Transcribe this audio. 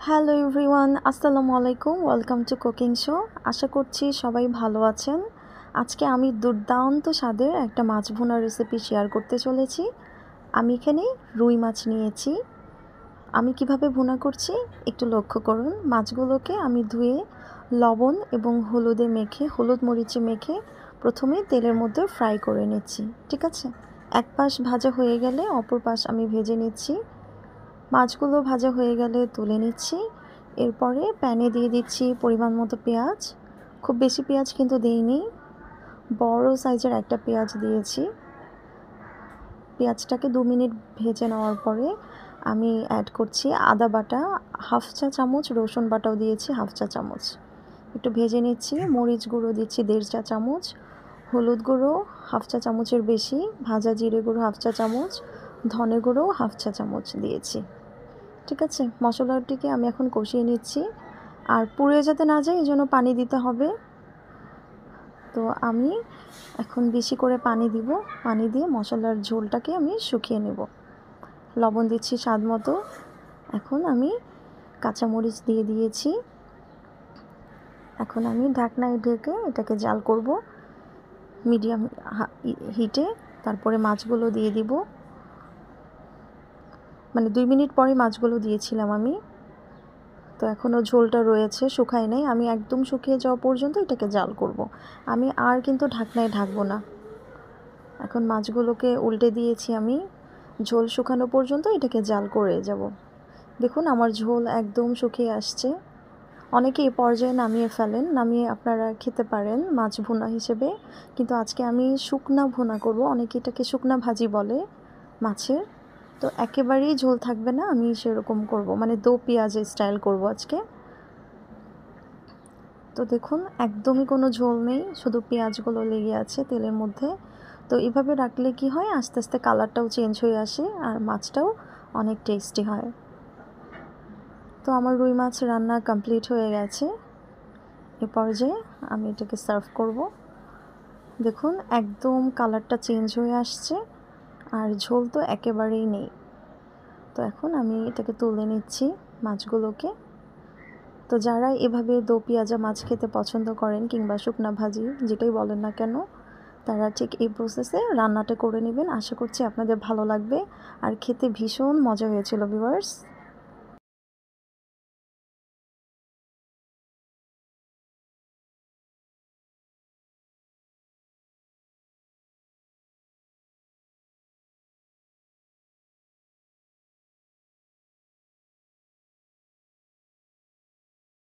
Hello everyone, আসসালামু আলাইকুম। Welcome to cooking show. আশা করছি সবাই ভালো আছেন। আজকে আমি দুর্দান্ত স্বাদের একটা মাছ ভুনার রেসিপি শেয়ার করতে চলেছি। আমি এখানে রুই মাছ নিয়েছি। আমি কিভাবে ভুনা করছি একটু লক্ষ্য করুন। মাছগুলোকে আমি ধুয়ে লবণ এবং হলুদ মরিচে মেখে প্রথমে তেলের মধ্যে ফ্রাই করে নিচ্ছি। ঠিক আছে, এক পাশ ভাজা হয়ে গেলে অপর পাশ আমি ভেজে নিচ্ছি। মাছগুলো ভাজা হয়ে গেলে তুলে নিচ্ছি। এরপরে প্যানে দিয়ে দিচ্ছি পরিমাণ মতো পেঁয়াজ। খুব বেশি পেঁয়াজ কিন্তু দিইনি, বড় সাইজের একটা পেঁয়াজ দিয়েছি। পেঁয়াজটাকে 2 মিনিট ভেজে নেওয়ার পরে আমি অ্যাড করছি আদা বাটা হাফ চা চামচ, রসুন বাটাও দিয়েছি হাফ চা চামচ। একটু ভেজে নিচ্ছি। মরিচ গুঁড়ো দিচ্ছি 1.5 চা চামচ, হলুদ গুঁড়ো হাফ চা চামচের বেশি, ভাজা জিরে গুঁড়ো হাফ চা চামচ, ধনে গুঁড়ো হাফ চা চামচ দিয়েছি। ঠিক আছে, মশলাটিকে আমি এখন কষিয়ে নিচ্ছি। আর পুড়ে যাতে না যায় এই জন্য পানি দিতে হবে। তো আমি এখন বেশি করে পানি দিব। পানি দিয়ে মশলার ঝোলটাকে আমি শুকিয়ে নেব। লবণ দিচ্ছি স্বাদ মতো। এখন আমি কাঁচামরিচ দিয়ে দিয়েছি। এখন আমি ঢাকনায় ঢেকে এটাকে জাল করব মিডিয়াম হিটে। তারপরে মাছগুলো দিয়ে দিব। 2 মিনিট পরে মাছগুলো দিয়েছিলাম আমি। তো এখনও ঝোলটা রয়েছে, শুকায় নাই। আমি একদম শুকিয়ে যাওয়া পর্যন্ত এটাকে জাল করব। আমি আর কিন্তু ঢাকনায় ঢাকবো না। এখন মাছগুলোকে উল্টে দিয়েছি আমি। ঝোল শুকানো পর্যন্ত এটাকে জাল করে যাব। দেখুন আমার ঝোল একদম শুকিয়ে আসছে। অনেকে এই পর্যায়ে নামিয়ে ফেলেন, নামিয়ে আপনারা খেতে পারেন মাছ ভুনা হিসেবে। কিন্তু আজকে আমি শুকনা ভুনা করব। অনেকে এটাকে শুকনা ভাজি বলে মাছের। তো একেবারেই ঝোল থাকবে না, আমি সেরকম করব, দো পেঁয়াজের স্টাইল করব আজকে। তো দেখুন একদমই কোনো ঝোল নেই, শুধু পেঁয়াজগুলো লেগে আছে তেলের মধ্যে। তো এভাবে রাখলে কি হয়, আস্তে আস্তে কালারটাও চেঞ্জ হয়ে আসে আর মাছটাও অনেক টেস্টি হয়। তো আমার রুই মাছ রান্না কমপ্লিট হয়ে গেছে। এ পর্যায়ে আমি এটাকে সার্ভ করব। দেখুন একদম কালারটা চেঞ্জ হয়ে আসছে আর ঝোল তো একেবারেই নেই। তো এখন আমি এটাকে তুলে নিচ্ছি মাছগুলোকে। তো যারা এভাবে দো পেঁয়াজা মাছ খেতে পছন্দ করেন কিংবা শুকনা ভাজি যেটাই বলেন না কেন, তারা ঠিক এই প্রসেসে রান্নাটা করে নেবেন। আশা করছি আপনাদের ভালো লাগবে আর খেতে ভীষণ মজা হয়েছিল ভিউয়ার্স।